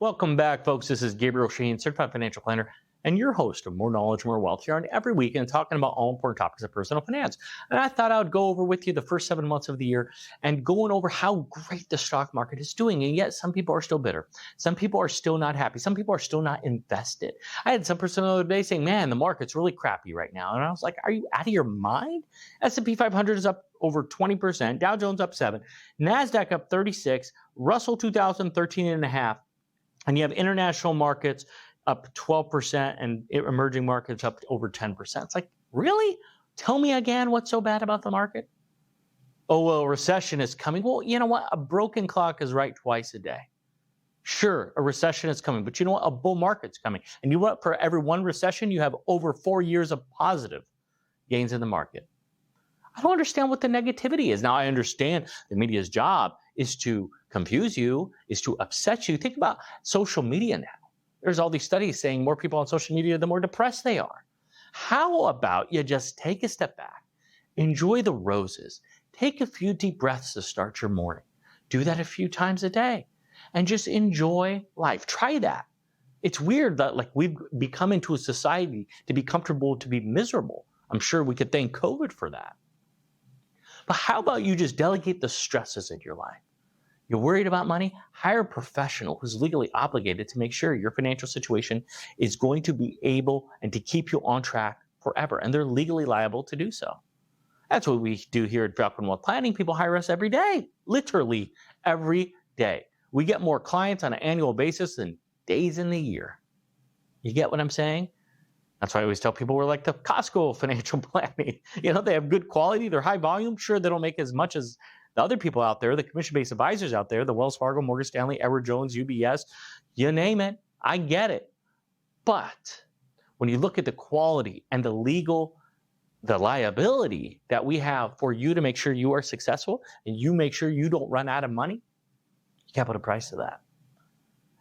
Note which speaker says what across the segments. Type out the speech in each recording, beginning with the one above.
Speaker 1: Welcome back, folks. This is Gabriel Shahin, certified financial planner, and your host of More Knowledge, More Wealth here on every weekend, talking about all important topics of personal finance. And I thought I would go over with you the first 7 months of the year and going over how great the stock market is doing. And yet, some people are still bitter. Some people are still not happy. Some people are still not invested. I had some person the other day saying, "Man, the market's really crappy right now." And I was like, "Are you out of your mind?" S&P 500 is up over 20%, Dow Jones up 7, NASDAQ up 36, Russell 2000 13.5. And you have international markets up 12% and emerging markets up over 10%. It's like, really? Tell me again what's so bad about the market? Oh, well, recession is coming. Well, you know what? A broken clock is right twice a day. Sure, a recession is coming, but you know what? A bull market's coming. And you know what? For every one recession, you have over 4 years of positive gains in the market. I don't understand what the negativity is. Now, I understand the media's job is to confuse you, is to upset you. Think about social media now. There's all these studies saying more people on social media, the more depressed they are. How about you just take a step back, enjoy the roses, take a few deep breaths to start your morning. Do that a few times a day and just enjoy life. Try that. It's weird that we've become into a society to be comfortable, to be miserable. I'm sure we could thank COVID for that. But how about you just delegate the stresses in your life? You're worried about money? Hire a professional who's legally obligated to make sure your financial situation is going to be able and to keep you on track forever. And they're legally liable to do so. That's what we do here at Falcon Wealth Planning. People hire us every day, literally every day. We get more clients on an annual basis than days in the year. You get what I'm saying? That's why I always tell people we're like the Costco financial planning. You know, they have good quality, they're high volume. Sure, they don't make as much as the other people out there, the commission-based advisors out there, the Wells Fargo, Morgan Stanley, Edward Jones, UBS, you name it. I get it. But when you look at the quality and the liability that we have for you to make sure you are successful and you make sure you don't run out of money, you can't put a price to that.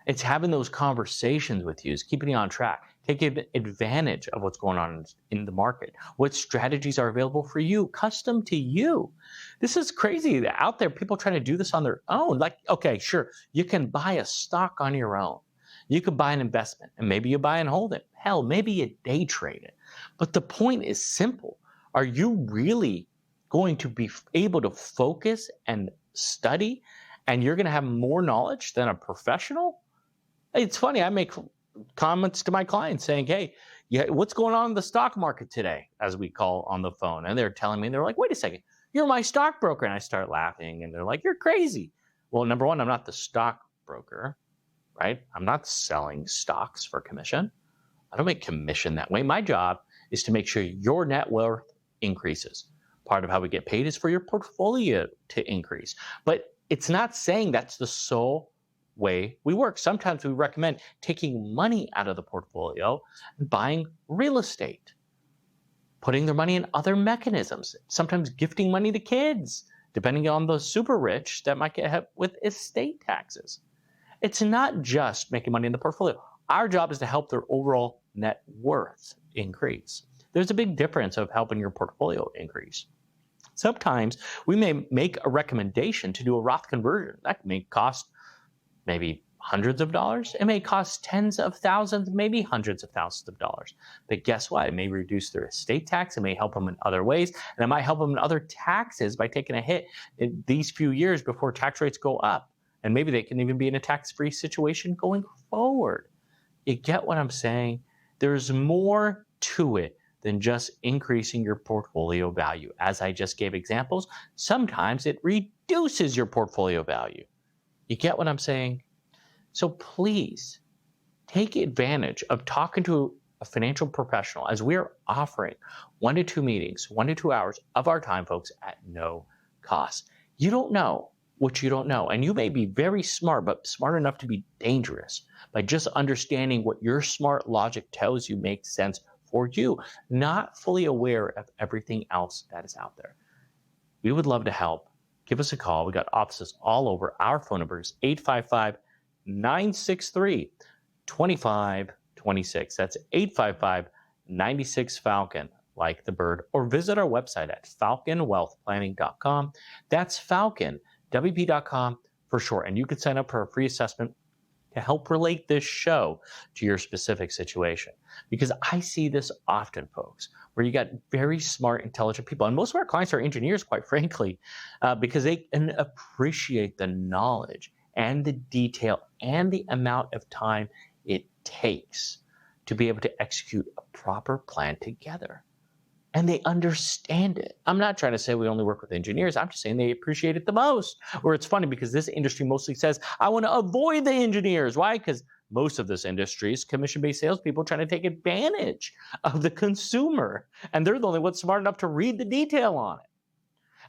Speaker 1: It's having those conversations with you, is keeping you on track, taking advantage of what's going on in the market, what strategies are available for you, custom to you. This is crazy. Out there, people trying to do this on their own. Like, okay, sure, you can buy a stock on your own. You could buy an investment, and maybe you buy and hold it. Hell, maybe you day trade it. But the point is simple. Are you really going to be able to focus and study, and you're going to have more knowledge than a professional? It's funny, I make comments to my clients saying, "Hey, yeah, what's going on in the stock market today?" as we call on the phone. And they're telling me, they're like, "Wait a second, you're my stockbroker." And I start laughing and they're like, "You're crazy." Well, number one, I'm not the stockbroker, right? I'm not selling stocks for commission. I don't make commission that way. My job is to make sure your net worth increases. Part of how we get paid is for your portfolio to increase. But it's not saying that's the sole way we work. Sometimes we recommend taking money out of the portfolio and buying real estate, putting their money in other mechanisms, sometimes gifting money to kids, depending on the super rich that might get hit with estate taxes. It's not just making money in the portfolio. Our job is to help their overall net worth increase. There's a big difference of helping your portfolio increase. Sometimes we may make a recommendation to do a Roth conversion. That may cost maybe hundreds of dollars. It may cost tens of thousands, maybe hundreds of thousands of dollars. But guess what? It may reduce their estate tax. It may help them in other ways. And it might help them in other taxes by taking a hit in these few years before tax rates go up. And maybe they can even be in a tax-free situation going forward. You get what I'm saying? There's more to it than just increasing your portfolio value. As I just gave examples, sometimes it reduces your portfolio value. You get what I'm saying? So please take advantage of talking to a financial professional, as we're offering 1 to 2 meetings, 1 to 2 hours of our time, folks, at no cost. You don't know what you don't know. And you may be very smart, but smart enough to be dangerous by just understanding what your smart logic tells you makes sense for you, not fully aware of everything else that is out there. We would love to help. Give us a call. We got offices all over. Our phone number is 855-963-2526. That's 855-96-FALCON, like the bird. Or visit our website at falconwealthplanning.com. That's falconwp.com for short. And you can sign up for a free assessment to help relate this show to your specific situation. Because I see this often, folks, where you got very smart, intelligent people. And most of our clients are engineers, quite frankly, because they can appreciate the knowledge and the detail and the amount of time it takes to be able to execute a proper plan together. And they understand it. I'm not trying to say we only work with engineers. I'm just saying they appreciate it the most. Or it's funny because this industry mostly says, I want to avoid the engineers. Why? Because most of this industry is commission-based salespeople trying to take advantage of the consumer. And they're the only ones smart enough to read the detail on it.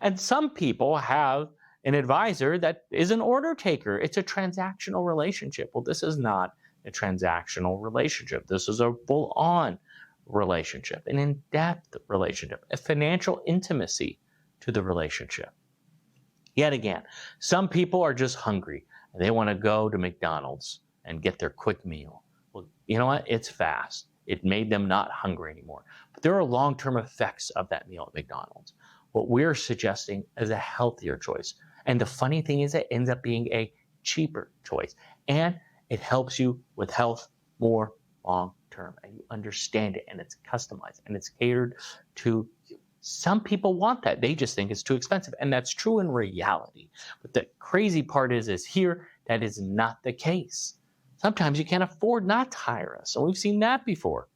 Speaker 1: And some people have an advisor that is an order taker. It's a transactional relationship. Well, this is not a transactional relationship. This is a full-on relationship, an in-depth relationship, a financial intimacy to the relationship. Yet again, some people are just hungry and they want to go to McDonald's and get their quick meal. Well, you know what? It's fast. It made them not hungry anymore. But there are long-term effects of that meal at McDonald's. What we're suggesting is a healthier choice. And the funny thing is it ends up being a cheaper choice. And it helps you with health more long term, and you understand it, and it's customized and it's catered to you. Some people want that. They just think it's too expensive. And that's true in reality. But the crazy part is here, that is not the case. Sometimes you can't afford not to hire us. And we've seen that before.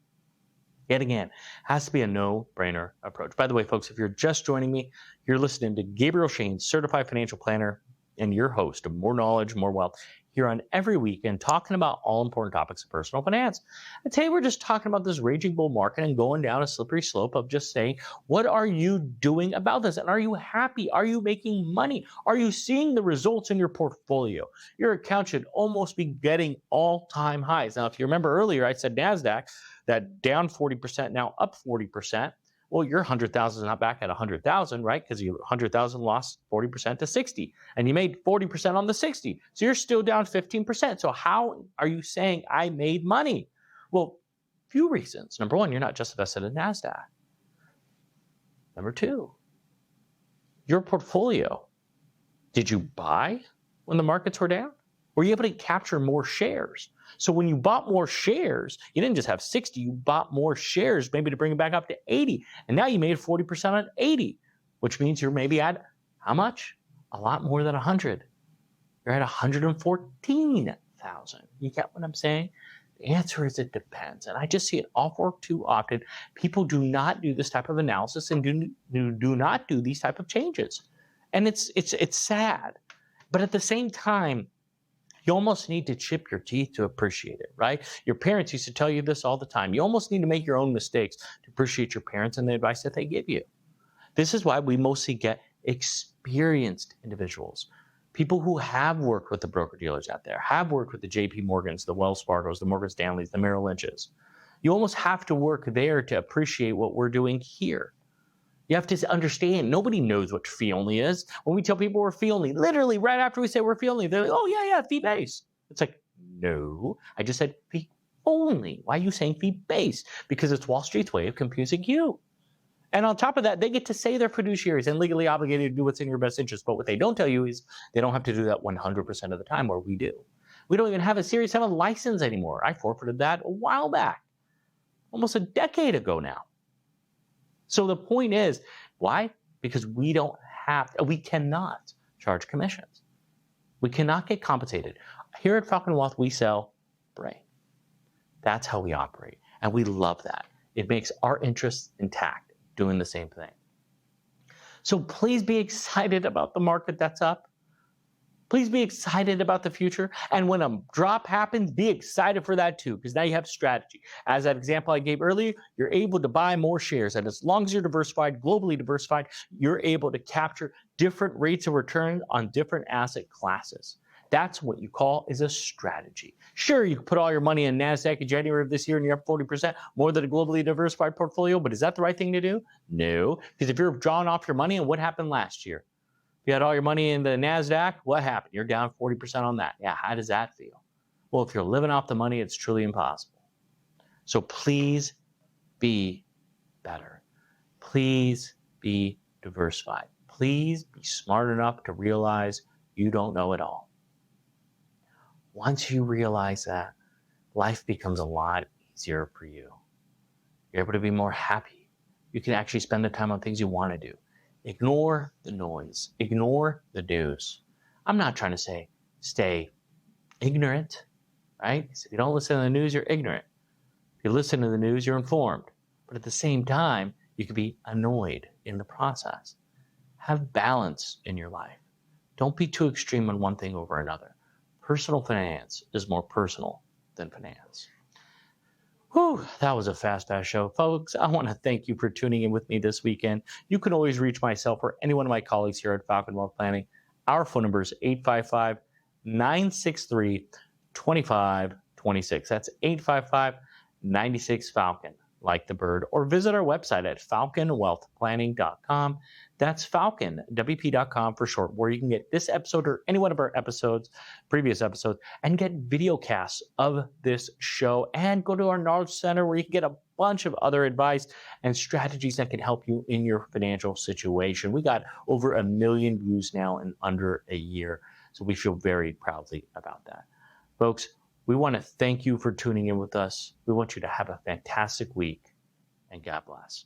Speaker 1: Yet again, has to be a no-brainer approach. By the way, folks, if you're just joining me, you're listening to Gabriel Shahin, certified financial planner, and your host of More Knowledge, More Wealth, here on every weekend, talking about all important topics of personal finance. And today we're just talking about this raging bull market and going down a slippery slope of just saying, what are you doing about this? And are you happy? Are you making money? Are you seeing the results in your portfolio? Your account should almost be getting all-time highs. Now, if you remember earlier, I said NASDAQ, that down 40%, now up 40%. Well, your 100,000 is not back at 100,000, right? Because your 100,000 lost 40% to 60, and you made 40% on the 60. So you're still down 15%. So how are you saying I made money? Well, few reasons. Number one, you're not just invested in NASDAQ. Number two, your portfolio. Did you buy when the markets were down? Were you able to capture more shares? So when you bought more shares, you didn't just have 60, you bought more shares maybe to bring it back up to 80. And now you made 40% on 80, which means you're maybe at how much? A lot more than 100. You're at 114,000. You get what I'm saying? The answer is it depends. And I just see it all too often. People do not do this type of analysis and do not do these type of changes. And it's sad. But at the same time, you almost need to chip your teeth to appreciate it, right? Your parents used to tell you this all the time. You almost need to make your own mistakes to appreciate your parents and the advice that they give you. This is why we mostly get experienced individuals, people who have worked with the broker-dealers out there, have worked with the JP Morgans, the Wells Fargos, the Morgan Stanleys, the Merrill Lynches. You almost have to work there to appreciate what we're doing here. You have to understand, nobody knows what fee only is. When we tell people we're fee only, literally right after we say we're fee only, they're like, oh, yeah, fee-based. It's like, no, I just said fee only. Why are you saying fee-based? Because it's Wall Street's way of confusing you. And on top of that, they get to say they're fiduciaries and legally obligated to do what's in your best interest. But what they don't tell you is they don't have to do that 100% of the time, where we do. We don't even have a Series 7 license anymore. I forfeited that a while back, almost a decade ago now. So the point is, why? Because we cannot charge commissions. We cannot get compensated. Here at Falcon Wealth, we sell brain. That's how we operate. And we love that. It makes our interests intact doing the same thing. So please be excited about the market that's up. Please be excited about the future. And when a drop happens, be excited for that too, because now you have strategy. As that example I gave earlier, you're able to buy more shares. And as long as you're diversified, globally diversified, you're able to capture different rates of return on different asset classes. That's what you call is a strategy. Sure, you can put all your money in NASDAQ in January of this year and you're up 40%, more than a globally diversified portfolio, but is that the right thing to do? No, because if you're drawing off your money, and what happened last year? If you had all your money in the NASDAQ, what happened? You're down 40% on that. Yeah, how does that feel? Well, if you're living off the money, it's truly impossible. So please be better. Please be diversified. Please be smart enough to realize you don't know it all. Once you realize that, life becomes a lot easier for you. You're able to be more happy. You can actually spend the time on things you want to do. Ignore the noise. Ignore the news. I'm not trying to say stay ignorant, right? If you don't listen to the news, you're ignorant. If you listen to the news, you're informed. But at the same time, you can be annoyed in the process. Have balance in your life. Don't be too extreme on one thing over another. Personal finance is more personal than finance. Whew, that was a fast show. Folks, I want to thank you for tuning in with me this weekend. You can always reach myself or any one of my colleagues here at Falcon Wealth Planning. Our phone number is 855 963 2526. That's 855 96 Falcon, like the bird, or visit our website at falconwealthplanning.com. That's falconwp.com for short, where you can get this episode or any one of our episodes, previous episodes, and get video casts of this show, and go to our Knowledge Center where you can get a bunch of other advice and strategies that can help you in your financial situation. We got over 1 million views now in under a year, so we feel very proudly about that. Folks, we want to thank you for tuning in with us. We want you to have a fantastic week, and God bless.